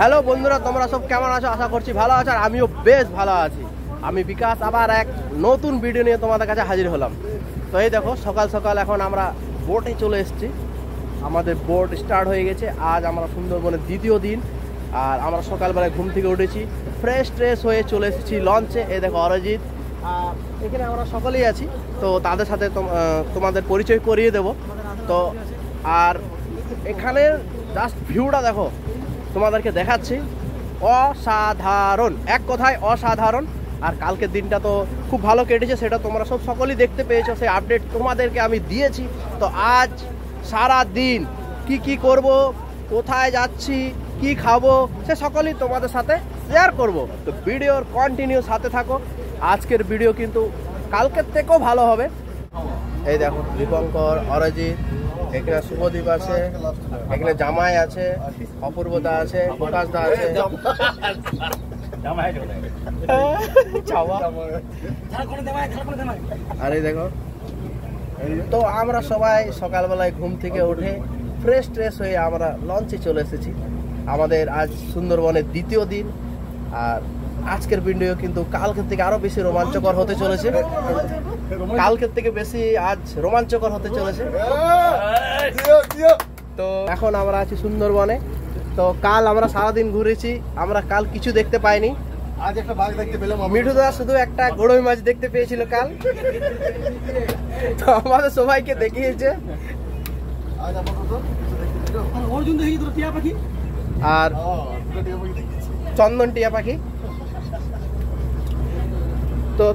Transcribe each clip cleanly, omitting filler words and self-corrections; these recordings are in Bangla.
হ্যালো বন্ধুরা, তোমরা সব কেমন আছো? আশা করছি ভালো আছো, আর আমিও বেশ ভালো আছি। আমি বিকাশ আবার এক নতুন ভিডিও নিয়ে তোমাদের কাছে হাজির হলাম। তো এই দেখো, সকাল সকাল এখন আমরা বোটে চলে এসেছি। আমাদের বোট স্টার্ট হয়ে গেছে। আজ আমরা সুন্দরবনের দ্বিতীয় দিন, আর আমরা সকালবেলায় ঘুম থেকে উঠেছি, ফ্রেশ ট্রেশ হয়ে চলে এসেছি লঞ্চে। এই দেখো অরিজিৎ, আর এখানে আমরা সকলেই আছি। তো তাদের সাথে তোমাদের পরিচয় করিয়ে দেব। তো আর এখানের জাস্ট ভিউটা দেখো, তোমাদেরকে দেখাচ্ছি। অসাধারণ, এক কথায় অসাধারণ। আর কালকের দিনটা তো খুব ভালো কেটেছে, সেটা তোমরা সকলেই দেখতে পেয়েছো, সেই আপডেট তোমাদেরকে আমি দিয়েছি। তো আজ সারা দিন কি করব, কোথায় যাচ্ছি, কি খাবো, সে সকলেই তোমাদের সাথে শেয়ার করব। তো ভিডিওর কন্টিনিউ সাথে থাকো। আজকের ভিডিও কিন্তু কালকের থেকেও ভালো হবে। এই দেখো দীপঙ্কর, অরিজিৎ, এখানে শুভদীপ আছে, এখানে জামাই আছে, অপূর্বদা আছে, প্রকাশদা আছে। আর এই দেখো, তো আমরা সবাই সকালবেলায় ঘুম থেকে উঠে ফ্রেশ ট্রেশ হয়ে আমরা লঞ্চে চলে এসেছি। আমাদের আজ সুন্দরবনের দ্বিতীয় দিন। আর আজকের ভিডিও কিন্তু কালকের থেকে আরো বেশি রোমাঞ্চকর হতে চলেছে। কালকের থেকে বেশি আজ রোমাঞ্চকর হতে চলেছে। তো এখন আমরা আছি সুন্দরবনে। তো কাল আমরা সারাদিন ঘুরেছি, আমরা কাল কিছু দেখতে পাইনি। আজ একটা বাঘ দেখতে পেলাম। মিঠুদা শুধু একটা গড়ই মাছ দেখতে পেয়েছিল কাল। তো আমাদের সবাইকে দেখিয়েছে। আর চন্দন টিয়া পাখি। তো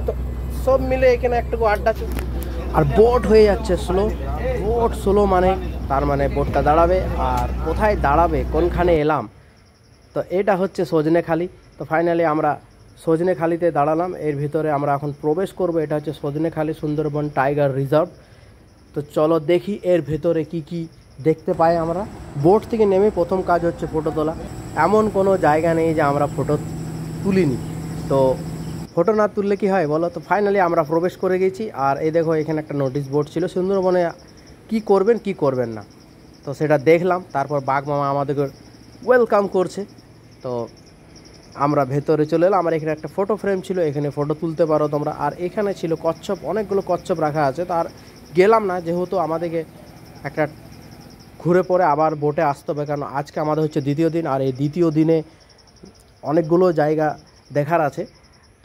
সব মিলে এখানে একটু আড্ডা। আর বোট হয়ে যাচ্ছে স্লো। বোট স্লো মানে তার মানে বোটটা দাঁড়াবে। আর কোথায় দাঁড়াবে, কোনখানে এলাম, তো এটা হচ্ছে সজনেখালি। তো ফাইনালি আমরা সজনেখালিতে দাঁড়ালাম। এর ভিতরে আমরা এখন প্রবেশ করব। এটা হচ্ছে সজনেখালি সুন্দরবন টাইগার রিজার্ভ। তো চলো দেখি এর ভেতরে কি দেখতে পাই আমরা। বোট থেকে নেমে প্রথম কাজ হচ্ছে ফটো তোলা। এমন কোনো জায়গা নেই যে আমরা ফটো তুলিনি। তো ফটো না তুললে কি হয় বলো? তো ফাইনালি আমরা প্রবেশ করে গেছি। আর এই দেখো, এখানে একটা নোটিশ বোর্ড ছিল সুন্দরবনে কি করবেন কি করবেন না। তো সেটা দেখলাম। তারপর বাঘ মামা আমাদেরকে ওয়েলকাম করছে। তো আমরা ভেতরে চলে এলাম। আমার এখানে একটা ফটো ফ্রেম ছিল, এখানে ফটো তুলতে পারো তোমরা। আর এখানে ছিল কচ্ছপ, অনেকগুলো কচ্ছপ রাখা আছে। তো আর গেলাম না, যেহেতু আমাদেরকে একটা ঘুরে পরে আবার বোটে আসতে হবে, কারণ আজকে আমাদের হচ্ছে দ্বিতীয় দিন। আর এই দ্বিতীয় দিনে অনেকগুলো জায়গা দেখার আছে।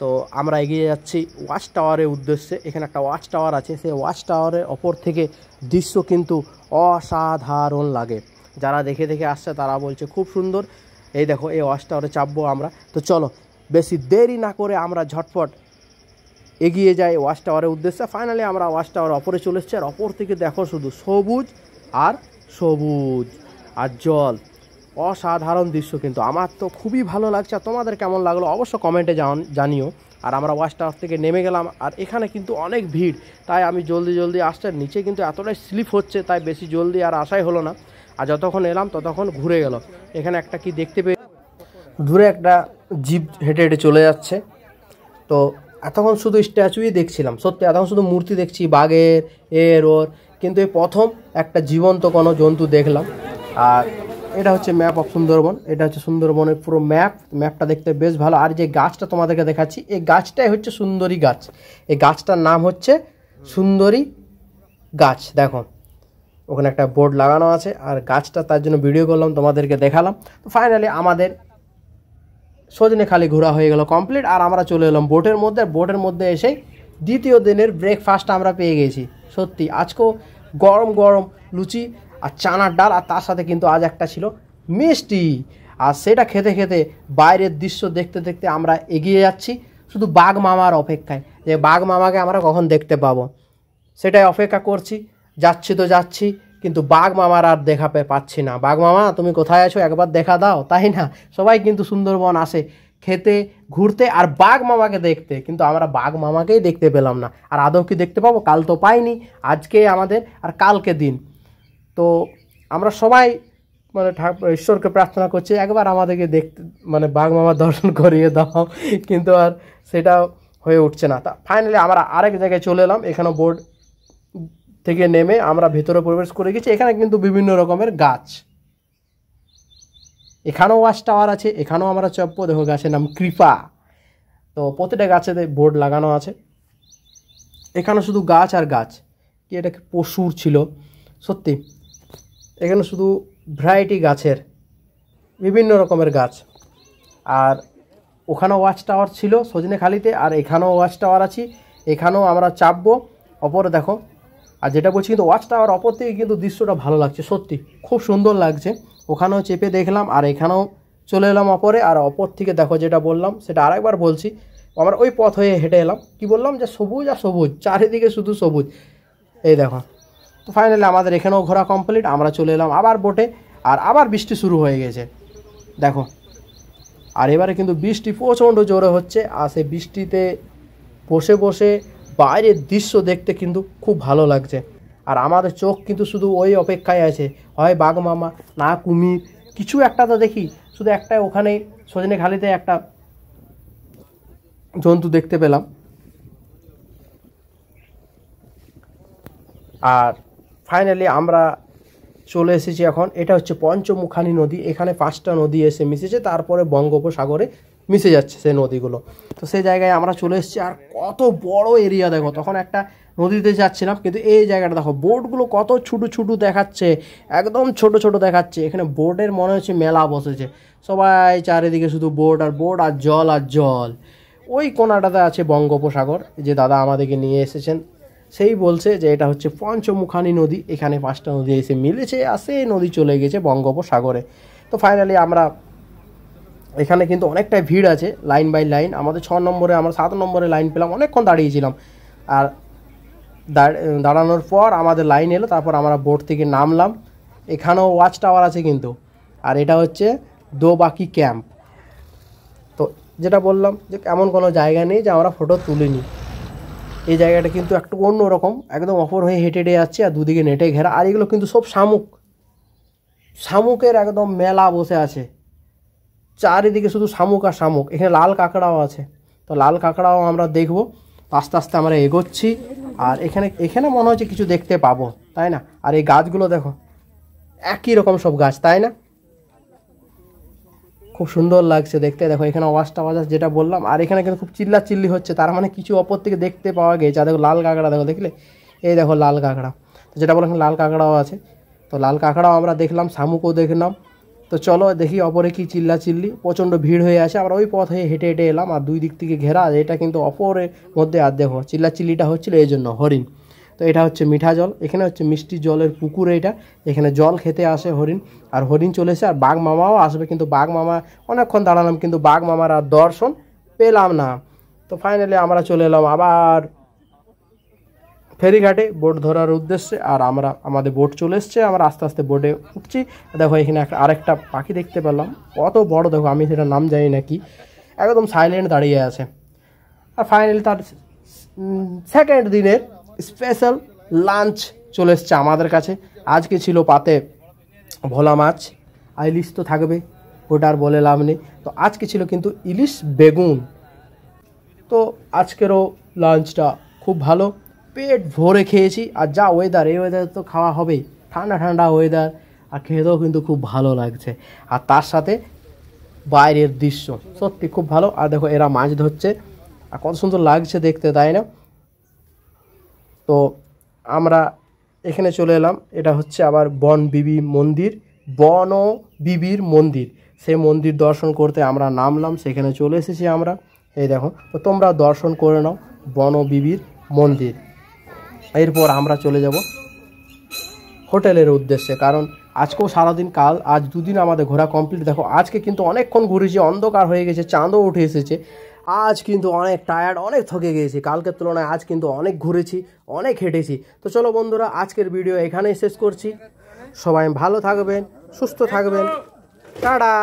তো আমরা এগিয়ে যাচ্ছি ওয়াচ টাওয়ারের উদ্দেশ্যে। এখানে একটা ওয়াচ টাওয়ার আছে, সেই ওয়াচ টাওয়ারের ওপর থেকে দৃশ্য কিন্তু অসাধারণ লাগে। যারা দেখে আসছে তারা বলছে খুব সুন্দর। এই দেখো, এই ওয়াচ টাওয়ারে চাপবো আমরা। তো চলো বেশি দেরি না করে আমরা ঝটপট এগিয়ে যাই ওয়াচ টাওয়ারের উদ্দেশ্যে। ফাইনালি আমরা ওয়াচ টাওয়ার ওপরে চলে এসেছি। আর ওপর থেকে দেখো শুধু সবুজ আর সবুজ আর জল। অসাধারণ দৃশ্য কিন্তু আমার তো খুবই ভালো লাগছে। আর তোমাদের কেমন লাগলো অবশ্য কমেন্টে জানিও। আর আমরা ওয়াচ টাওয়ার থেকে নেমে গেলাম। আর এখানে কিন্তু অনেক ভিড়, তাই আমি জলদি আসতে, নিচে কিন্তু এতটাই স্লিপ হচ্ছে, তাই বেশি জলদি আর আসাই হলো না। আর যতক্ষণ এলাম ততক্ষণ ঘুরে গেল। এখানে একটা কি দেখতে পেয়ে দূরে একটা জিপ হেঁটে হেঁটে চলে যাচ্ছে। তো এতক্ষণ শুধু স্ট্যাচুই দেখছিলাম, সত্যি এতক্ষণ শুধু মূর্তি দেখছি বাঘের, এর ওর, কিন্তু এই প্রথম একটা জীবন্ত কোনো জন্তু দেখলাম। আর এটা হচ্ছে ম্যাপ অফ সুন্দরবন। এটা হচ্ছে সুন্দরবনের পুরো ম্যাপটা দেখতে বেশ ভালো। আর যে গাছটা তোমাদেরকে দেখাচ্ছি, এই গাছটাই হচ্ছে সুন্দরী গাছ। এই গাছটার নাম হচ্ছে সুন্দরী গাছ। দেখো ওখানে একটা বোর্ড লাগানো আছে। আর গাছটা তার জন্য ভিডিও করলাম, তোমাদেরকে দেখালাম। তো ফাইনালি আমাদের সজনেখালি ঘোরা হয়ে গেল কমপ্লিট। আর আমরা চলে এলাম বোটের মধ্যে। বোটের মধ্যে এসে দ্বিতীয় দিনের ব্রেকফাস্ট আমরা পেয়ে গেছি। সত্যি আজকেও গরম গরম লুচি আর চানার ডাল, আর তার সাথে কিন্তু আজ একটা ছিল মিষ্টি। আর সেটা খেতে খেতে বাইরের দৃশ্য দেখতে দেখতে আমরা এগিয়ে যাচ্ছি শুধু বাঘ মামার অপেক্ষায়, যে বাঘ মামাকে আমরা কখন দেখতে পাবো, সেটাই অপেক্ষা করছি। যাচ্ছি কিন্তু বাঘ মামার আর দেখা পাচ্ছি না। বাঘ মামা তুমি কোথায় আছো, একবার দেখা দাও। তাই না, সবাই কিন্তু সুন্দরবন আসে খেতে, ঘুরতে আর বাঘ মামাকে দেখতে, কিন্তু আমরা বাঘ মামাকেই দেখতে পেলাম না। আর আদৌ কি দেখতে পাবো? কাল তো পাইনি, আজকে আমাদের আর কালকে দিন। তো আমরা সবাই মানে ঈশ্বরকে প্রার্থনা করছি একবার আমাদেরকে দেখতে, মানে বাঘ মামার দর্শন করিয়ে দাও, কিন্তু আর সেটা হয়ে উঠছে না। তা ফাইনালি আমরা আরেক জায়গায় চলে এলাম। এখানে বোর্ড থেকে নেমে আমরা ভেতরে প্রবেশ করে গেছি। এখানে কিন্তু বিভিন্ন রকমের গাছ। এখানেও ওয়াচ টাওয়ার আছে, এখানেও আমরা চাপবো। দেখো গাছের নাম কৃপা। তো প্রতিটা গাছে বোর্ড লাগানো আছে। এখানে শুধু গাছ আর গাছ। কি এটা পশুর ছিল সত্যি। এখানে শুধু ভ্যারাইটি গাছের, বিভিন্ন রকমের গাছ। আর ওখানেও ওয়াচ টাওয়ার ছিল সজনেখালিতে, আর এখানেও ওয়াচ টাওয়ার আছে। এখানেও আমরা চাপবো। অপরে দেখো, আর যেটা বলছি কিন্তু ওয়াচ টাওয়ার অপর থেকে কিন্তু দৃশ্যটা ভালো লাগছে সত্যি, খুব সুন্দর লাগছে। ওখানেও চেপে দেখলাম, আর এখানেও চলে এলাম অপরে। আর অপর থেকে দেখো যেটা বললাম সেটা আরেকবার বলছি, আমরা ওই পথ হয়ে হেঁটে এলাম। কি বললাম যে সবুজ আর সবুজ, চারিদিকে শুধু সবুজ। এই দেখো। তো ফাইনালি আমাদের এখানেও ঘোরা কমপ্লিট। আমরা চলে এলাম আবার বোটে, আর আবার বৃষ্টি শুরু হয়ে গেছে দেখো। আর এবারে কিন্তু বৃষ্টি প্রচণ্ড জোরে হচ্ছে, আর সেই বৃষ্টিতে বসে বসে বাইরের দৃশ্য দেখতে কিন্তু খুব ভালো লাগছে। আর আমাদের চোখ কিন্তু শুধু ওই অপেক্ষায় আছে, হয় বাঘ মামা না কুমির, কিছু একটা তো দেখি। শুধু একটা ওখানে সজনেখালিতে একটা জন্তু দেখতে পেলাম। আর ফাইনালি আমরা চলে এসেছি এখন। এটা হচ্ছে পঞ্চমুখানি নদী। এখানে 5টা নদী এসে মিশেছে, তারপরে বঙ্গোপসাগরে মিশে যাচ্ছে সেই নদীগুলো। তো সেই জায়গায় আমরা চলে এসেছি। আর কত বড় এরিয়া দেখো। তখন একটা নদীতে যাচ্ছিলাম, কিন্তু এই জায়গাটা দেখো, বোটগুলো কত ছোটো ছোটো দেখাচ্ছে, একদম ছোট ছোট দেখাচ্ছে। এখানে বোটের মনে হচ্ছে মেলা বসেছে, সবাই চারিদিকে শুধু বোট আর বোট আর জল আর জল। ওই কোনাটাতে আছে বঙ্গোপসাগর, যে দাদা আমাদেরকে নিয়ে এসেছেন সেই বলছে যে এটা হচ্ছে পঞ্চমুখানি নদী। এখানে 5টা নদী এসে মিলেছে, আর সেই নদী চলে গেছে বঙ্গোপসাগরে। তো ফাইনালি আমরা এখানে কিন্তু অনেকটাই ভিড় আছে, লাইন বাই লাইন। আমাদের 6 নম্বরে, আমরা 7 নম্বরে লাইন পেলাম, অনেকক্ষণ দাঁড়িয়েছিলাম। আর দাঁড়ানোর পর আমাদের লাইন এলো, তারপর আমরা বোট থেকে নামলাম। এখানেও ওয়াচ টাওয়ার আছে কিন্তু। আর এটা হচ্ছে দোবাকি ক্যাম্প। তো যেটা বললাম যে এমন কোনো জায়গা নেই যে আমরা ফটো তুলিনি। এই জায়গাটা কিন্তু একটু অন্যরকম, একদম অপর হয়ে হেঁটে হেঁটে যাচ্ছে, আর দুদিকে নেটে ঘেরা। আর এগুলো কিন্তু সব শামুকের একদম মেলা বসে আছে, চারিদিকে শুধু শামুক আর শামুক। এখানে লাল কাঁকড়াও আছে, তো লাল কাঁকড়াও আমরা দেখব। আস্তে আস্তে আমরা এগোচ্ছি। আর এখানে মনে হচ্ছে কিছু দেখতে পাবো, তাই না? আর এই গাছগুলো দেখো, একই রকম সব গাছ, তাই না? খুব সুন্দর লাগছে দেখতে। দেখো এখানে আওয়াজটা যেটা বললাম। আর এখানে কিন্তু খুব চিল্লি হচ্ছে, তার মানে কিছু অপর থেকে দেখতে পাওয়া গেছে। আর দেখো লাল কাঁকড়া, দেখো দেখলে, এই দেখো লাল কাঁকড়া। তো যেটা বললাম লাল কাঁকড়াও আছে, তো লাল কাঁকড়াও আমরা দেখলাম, শামুকও দেখলাম। তো চলো দেখি অপরে কি চিল্লি। প্রচণ্ড ভিড় হয়ে আছে। আমরা ওই পথ হয়ে হেঁটে হেঁটে এলাম, আর দুই দিক থেকে ঘেরা। এটা কিন্তু অপরের মধ্যে। আর দেখো চিল্লিটা হচ্ছিলো এই জন্য হরিণ। তো এটা হচ্ছে মিঠা জল, এখানে হচ্ছে মিষ্টি জলের পুকুর। এটা এখানে জল খেতে আসে হরিণ, আর হরিণ চলেছে। আর বাঘ মামাও আসবে, কিন্তু বাঘ মামা অনেকক্ষণ দাঁড়ালাম, কিন্তু বাঘ মামার আর দর্শন পেলাম না। তো ফাইনালি আমরা চলে এলাম আবার ফেরিঘাটে বোট ধরার উদ্দেশ্যে। আর আমাদের বোট চলে এসছে, আমরা আস্তে আস্তে বোটে উঠছি। দেখো এখানে আরেকটা পাখি দেখতে পেলাম, কত বড় দেখো, আমি সেটা নাম জানি না কি, একদম সাইলেন্ট দাঁড়িয়ে আছে। আর ফাইনালি তার সেকেন্ড দিনের স্পেশাল লাঞ্চ চলে এসছে আমাদের কাছে। আজকে ছিল পাতে ভোলা মাছ, আর ইলিশ তো থাকবে, ওটা আর বলে লাভ নেই। তো আজকে ছিল কিন্তু ইলিশ বেগুন। তো আজকেরও লাঞ্চটা খুব ভালো, পেট ভরে খেয়েছি। আর যা ওয়েদার, এই ওয়েদার তো খাওয়া হবেই, ঠান্ডা ঠান্ডা ওয়েদার, আর খেতেও কিন্তু খুব ভালো লাগছে। আর তার সাথে বাইরের দৃশ্য সত্যি খুব ভালো। আর দেখো এরা মাছ ধরছে, আর কত সুন্দর লাগছে দেখতে, তাই না? তো আমরা এখানে চলে এলাম। এটা হচ্ছে আবার বন বিবির মন্দির। সেই মন্দির দর্শন করতে আমরা নামলাম, সেখানে চলে এসেছি আমরা। এই দেখো, তো তোমরা দর্শন করে নাও বন বিবির মন্দির। এরপর আমরা চলে যাব হোটেলের উদ্দেশ্যে, কারণ আজকেও সারাদিন, কাল আজ 2 দিন আমাদের ঘোরা কমপ্লিট। দেখো আজকে কিন্তু অনেকক্ষণ ঘুরেছি, অন্ধকার হয়ে গেছে, চাঁদও উঠে এসেছে। আজ কিন্তু অনেক টায়ার্ড, অনেক থকে গিয়েছি। কালকের তুলনায় আজ কিন্তু অনেক ঘুরেছি, অনেক হেঁটেছি। তো চলো বন্ধুরা, আজকের ভিডিও এখানেই শেষ করছি। সবাই ভালো থাকবেন, সুস্থ থাকবেন, টাটা।